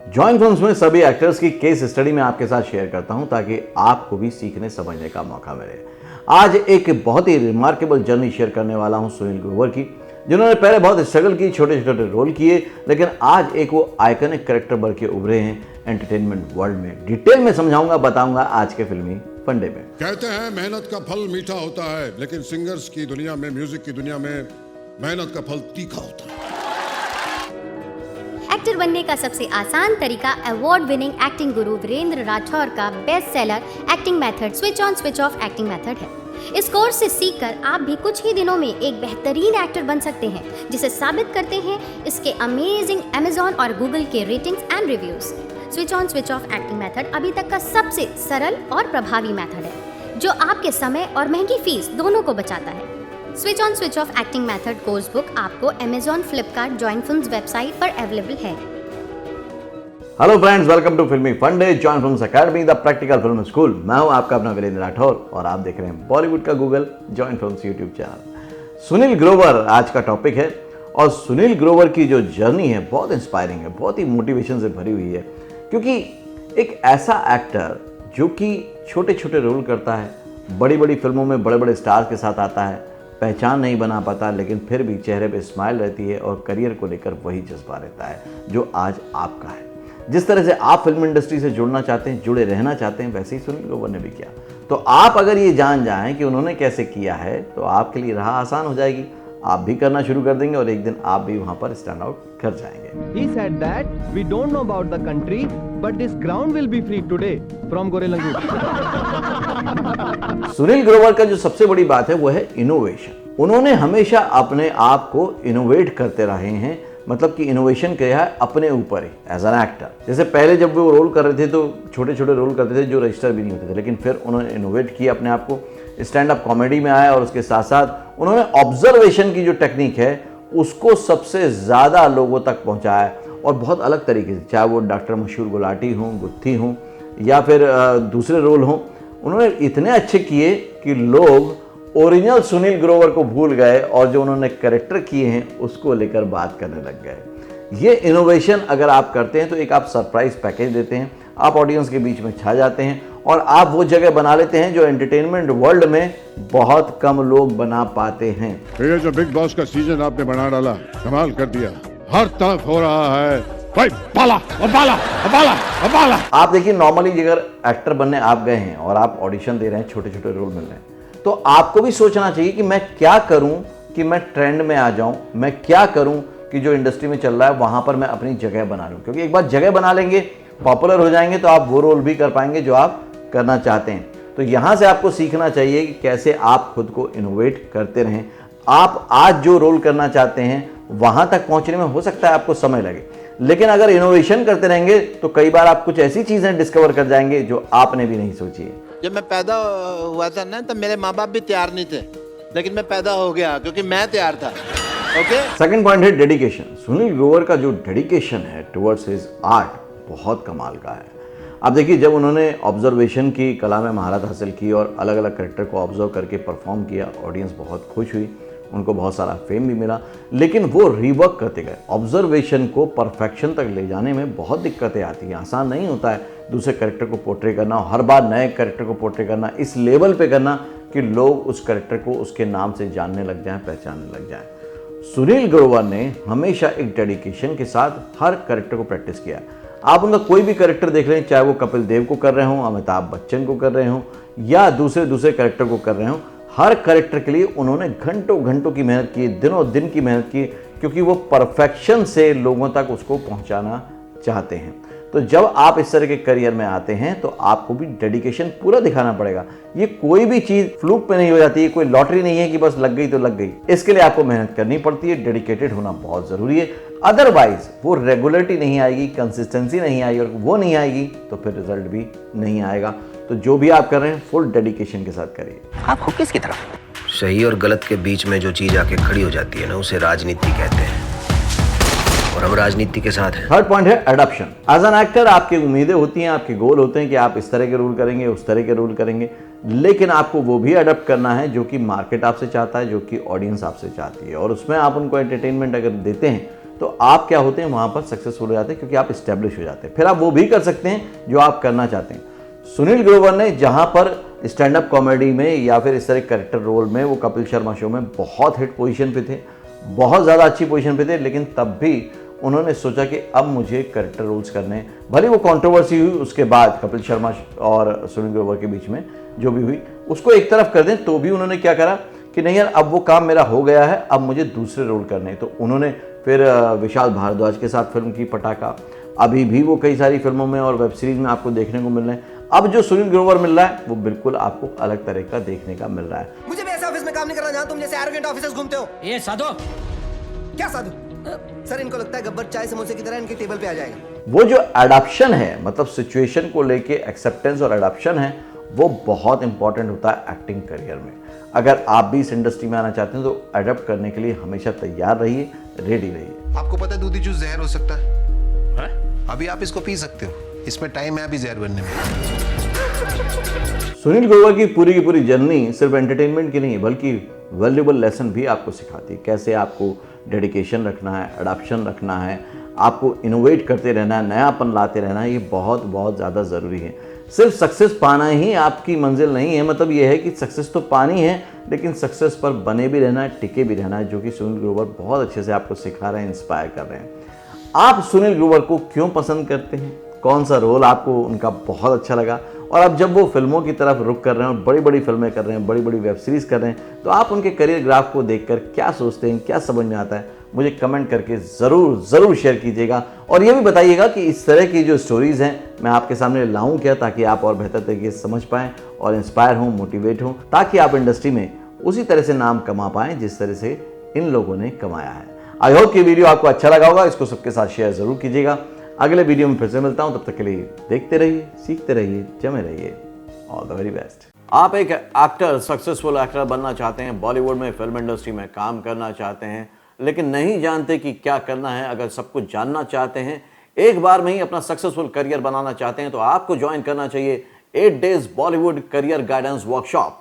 Join films में सभी actors की केस स्टडी में आपके साथ शेयर करता हूं ताकि आपको भी सीखने समझने का मौका मिले। आज एक बहुत ही रिमार्केबल जर्नी शेयर करने वाला हूं सुनील ग्रोवर की, जिन्होंने पहले बहुत स्ट्रगल की, छोटे छोटे रोल किए, लेकिन आज एक वो आइकॉनिक कैरेक्टर बन के उभरे हैं एंटरटेनमेंट वर्ल्ड में। डिटेल में समझाऊंगा, बताऊंगा आज के फिल्मी फंडे में। कहते हैं मेहनत का फल मीठा होता है, लेकिन सिंगर्स की दुनिया में, म्यूजिक की दुनिया में मेहनत का फल तीखा होता है। एक्टर बनने का सबसे आसान तरीका अवार्ड विनिंग एक्टिंग गुरु वीरेंद्र राठौर का best seller acting method switch on switch off acting method है। इस कोर्स से सीखकर आप भी कुछ ही दिनों में एक बेहतरीन एक्टर बन सकते हैं, जिसे साबित करते हैं इसके अमेजिंग अमेज़ॉन और गूगल के ratings and reviews. Switch on switch off acting method अभी तक का सबसे सरल और प्रभावी मेथड है, जो आपके समय और महंगी फीस दोनों को बचाता है। Switch on switch off acting method course book आपको Amazon, Flipkart, join films website पर अवेलेबल है। Hello friends, welcome to Filmi Funde, join films academy, the practical film school. मैं हूं आपका अपना वीरेंद्र राठौर और आप देख रहे हैं बॉलीवुड का Google, join films YouTube channel. Sunil Grover आज का टॉपिक है और सुनील ग्रोवर की जो जर्नी है बहुत इंस्पायरिंग है, बहुत ही मोटिवेशन से भरी हुई है, क्योंकि एक ऐसा एक्टर जो कि छोटे छोटे रोल करता है, बड़ी बड़ी फिल्मों में बड़े बड़े स्टार्स के साथ आता है, पहचान नहीं बना पाता, लेकिन फिर भी चेहरे पे स्माइल रहती है और करियर को लेकर वही जज्बा रहता है जो आज आपका है। जिस तरह से आप फिल्म इंडस्ट्री से जुड़ना चाहते हैं, जुड़े रहना चाहते हैं, वैसे ही सुनील ग्रोवर ने भी किया। तो आप अगर ये जान जाएं कि उन्होंने कैसे किया है तो आपके लिए राह आसान हो जाएगी, आप भी करना शुरू कर देंगे और एक दिन आप भी वहां पर स्टैंड आउट कर जाएंगे। He said that we don't know about the country, but this ground will be free today from Gorelangu. Sunil Grover का जो सबसे बड़ी बात है वो है इनोवेशन। उन्होंने हमेशा अपने आप को इनोवेट करते रहे हैं, मतलब कि इनोवेशन किया है अपने ऊपर ही एज एन एक्टर। जैसे पहले जब वो रोल कर रहे थे तो छोटे छोटे रोल करते थे जो रजिस्टर भी नहीं होते थे, लेकिन फिर उन्होंने इनोवेट किया अपने आप को, स्टैंड अप कॉमेडी में आया और उसके साथ साथ उन्होंने ऑब्जर्वेशन की जो टेक्निक है उसको सबसे ज़्यादा लोगों तक पहुँचाया और बहुत अलग तरीके से, चाहे वो डॉक्टर मशहूर गुलाटी हों, गुत्थी हों या फिर दूसरे रोल हों, उन्होंने इतने अच्छे किए कि लोग ओरिजिनल सुनील ग्रोवर को भूल गए और जो उन्होंने कैरेक्टर किए हैं उसको लेकर बात करने लग गए। ये इनोवेशन अगर आप करते हैं तो एक आप सरप्राइज पैकेज देते हैं, आप ऑडियंस के बीच में छा जाते हैं और आप वो जगह बना लेते हैं जो एंटरटेनमेंट वर्ल्ड में बहुत कम लोग बना पाते हैं। ये जो बिग बॉस का सीजन आपने बना डाला, कमाल कर दिया। हर तरफ हो रहा है भाई, बाला बाला बाला बाला। आप देखिए, नॉर्मली अगर एक्टर बनने आप गए हैं और आप ऑडिशन दे रहे हैं, छोटे छोटे रोल मिल रहे हैं, तो आपको भी सोचना चाहिए कि मैं क्या करूं कि मैं ट्रेंड में आ जाऊं, मैं क्या करूं कि जो इंडस्ट्री में चल रहा है वहां पर मैं अपनी जगह बना लूं। क्योंकि एक बार जगह बना लेंगे, पॉपुलर हो जाएंगे, तो आप वो रोल भी कर पाएंगे जो आप करना चाहते हैं। तो यहां से आपको सीखना चाहिए कि कैसे आप खुद को इनोवेट करते रहें। आप आज जो रोल करना चाहते हैं वहां तक पहुंचने में हो सकता है आपको समय लगे, लेकिन अगर इनोवेशन करते रहेंगे तो कई बार आप कुछ ऐसी चीजें डिस्कवर कर जाएंगे जो आपने भी नहीं सोची है। जब मैं पैदा हुआ था ना, तब मेरे माँ बाप भी तैयार नहीं थे, लेकिन मैं पैदा हो गया क्योंकि मैं तैयार था। ओके। सेकंड पॉइंट है डेडिकेशन। सुनील ग्रोवर का जो डेडिकेशन है टुवर्ड्स हिज आर्ट बहुत कमाल का है। आप देखिए, जब उन्होंने ऑब्जर्वेशन की कला में महारत हासिल की और अलग अलग कैरेक्टर को ऑब्जर्व करके परफॉर्म किया, ऑडियंस बहुत खुश हुई, उनको बहुत सारा फेम भी मिला, लेकिन वो रिवर्क करते गए। ऑब्जर्वेशन को परफेक्शन तक ले जाने में बहुत दिक्कतें आती हैं, आसान नहीं होता है दूसरे कैरेक्टर को पोर्ट्रे करना और हर बार नए कैरेक्टर को पोर्ट्रे करना, इस लेवल पे करना कि लोग उस कैरेक्टर को उसके नाम से जानने लग जाएं, पहचानने लग जाएं। सुनील ग्रोवर ने हमेशा एक डेडिकेशन के साथ हर कैरेक्टर को प्रैक्टिस किया। आप उनका कोई भी कैरेक्टर देख लें, चाहे वो कपिल देव को कर रहे हों, अमिताभ बच्चन को कर रहे हों या दूसरे कैरेक्टर को कर रहे हों, हर कैरेक्टर के लिए उन्होंने घंटों घंटों की मेहनत की, दिनों दिन की मेहनत की, क्योंकि वो परफेक्शन से लोगों तक उसको पहुंचाना चाहते हैं। तो जब आप इस तरह के करियर में आते हैं तो आपको भी डेडिकेशन पूरा दिखाना पड़ेगा। ये कोई भी चीज़ फ्लूक पे नहीं हो जाती है, कोई लॉटरी नहीं है कि बस लग गई तो लग गई। इसके लिए आपको मेहनत करनी पड़ती है, डेडिकेटेड होना बहुत ज़रूरी है। अदरवाइज वो रेगुलरिटी नहीं आएगी, कंसिस्टेंसी नहीं आएगी, और वो नहीं आएगी तो फिर रिजल्ट भी नहीं आएगा। तो जो भी आप कर रहे हैं फुल डेडिकेशन के साथ करिए। आप हो किसकी तरफ? सही और गलत के बीच में जो चीज आके खड़ी हो जाती है ना, उसे राजनीति कहते हैं और हम राजनीति के साथ हैं। थर्ड पॉइंट है एडॉप्शन। एज एन एक्टर आपकी उम्मीदें होती हैं, आपके गोल होते हैं कि आप इस तरह के रोल करेंगे, उस तरह के रोल करेंगे, लेकिन आपको वो भी अडॉप्ट करना है जो कि मार्केट आपसे चाहता है, जो कि ऑडियंस आपसे चाहती है, और उसमें आप उनको एंटरटेनमेंट अगर देते हैं तो आप क्या होते हैं वहाँ पर सक्सेसफुल हो जाते हैं, क्योंकि आप इस्टेब्लिश हो जाते हैं। फिर आप वो भी कर सकते हैं जो आप करना चाहते हैं। सुनील ग्रोवर ने जहाँ पर स्टैंड अप कॉमेडी में या फिर इस तरह कैरेक्टर रोल में वो कपिल शर्मा शो में बहुत हिट पोजीशन पे थे, बहुत ज़्यादा अच्छी पोजीशन पे थे, लेकिन तब भी उन्होंने सोचा कि अब मुझे कैरेक्टर रोल्स करने, भले वो कंट्रोवर्सी हुई उसके बाद कपिल शर्मा और सुनील ग्रोवर के बीच में जो भी हुई उसको एक तरफ कर दें, तो भी उन्होंने क्या करा कि नहीं यार अब वो काम मेरा हो गया है, अब मुझे दूसरे रोल करने हैं। तो उन्होंने फिर विशाल भारद्वाज के साथ फिल्म की पटाखा, अभी भी वो कई सारी फिल्मों में और वेब सीरीज में आपको देखने को मिल रहे हैं। अब जो सुनील ग्रोवर मिल रहा है वो बिल्कुल आपको अलग तरह का देखने का मिल रहा है। मुझे भी ऐसे ऑफिस में काम नहीं करना जहां तुम जैसे एरोगेंट ऑफिसर्स घूमते हो। ये साधु क्या साधु? सर इनको लगता है गब्बर चाय समोसे की तरह इनके टेबल पे आ जाएगा। वो जो एडाप्शन है, मतलब सिचुएशन को लेके एक्सेप्टेंस और एडाप्शन है, वो बहुत इंपॉर्टेंट होता है एक्टिंग करियर में। अगर आप भी इस इंडस्ट्री में आना चाहते हैं तो अडेप्ट करने के लिए हमेशा तैयार रहिए, रेडी रहिए। आपको पता है दूधी जूस जहर हो सकता है? अभी आप इसको पी सकते हो, इसमें टाइम है अभी जहर बनने में। सुनील ग्रोवर की पूरी जर्नी सिर्फ एंटरटेनमेंट की नहीं बल्कि वैल्यूएबल लेसन भी आपको सिखाती है। कैसे आपको डेडिकेशन रखना है, अडॉप्शन रखना है, आपको इनोवेट करते रहना है, नयापन लाते रहना है, ये बहुत ज़्यादा ज़रूरी है। सिर्फ सक्सेस पाना ही आपकी मंजिल नहीं है, मतलब ये है कि सक्सेस तो पानी है लेकिन सक्सेस पर बने भी रहना है, टिके भी रहना है, जो कि सुनील ग्रोवर बहुत अच्छे से आपको सिखा रहे हैं, इंस्पायर कर रहे हैं। आप सुनील ग्रोवर को क्यों पसंद करते हैं? कौन सा रोल आपको उनका बहुत अच्छा लगा? और अब जब वो फिल्मों की तरफ रुख कर रहे हैं और बड़ी फिल्में कर रहे हैं, बड़ी वेब सीरीज कर रहे हैं, तो आप उनके करियर ग्राफ को देखकर क्या सोचते हैं, क्या समझ में आता है? मुझे कमेंट करके ज़रूर शेयर कीजिएगा। और ये भी बताइएगा कि इस तरह की जो स्टोरीज़ हैं मैं आपके सामने लाऊं क्या, ताकि आप और बेहतर तरीके से समझ पाएँ और इंस्पायर हों, मोटिवेट हों, ताकि आप इंडस्ट्री में उसी तरह से नाम कमा पाएँ जिस तरह से इन लोगों ने कमाया है। आई होप कि वीडियो आपको अच्छा लगा होगा, इसको सबके साथ शेयर ज़रूर कीजिएगा। अगले वीडियो में फिर से मिलता हूं, तब तक के लिए देखते रहिए, सीखते रहिए, जमे रहिए। All the very best. आप एक एक्टर, सक्सेसफुल एक्टर बनना चाहते हैं, बॉलीवुड में, फिल्म इंडस्ट्री में काम करना चाहते हैं, लेकिन नहीं जानते कि क्या करना है। अगर सब कुछ जानना चाहते हैं, एक बार में ही अपना सक्सेसफुल करियर बनाना चाहते हैं, तो आपको ज्वाइन करना चाहिए 8 days Bollywood career guidance workshop.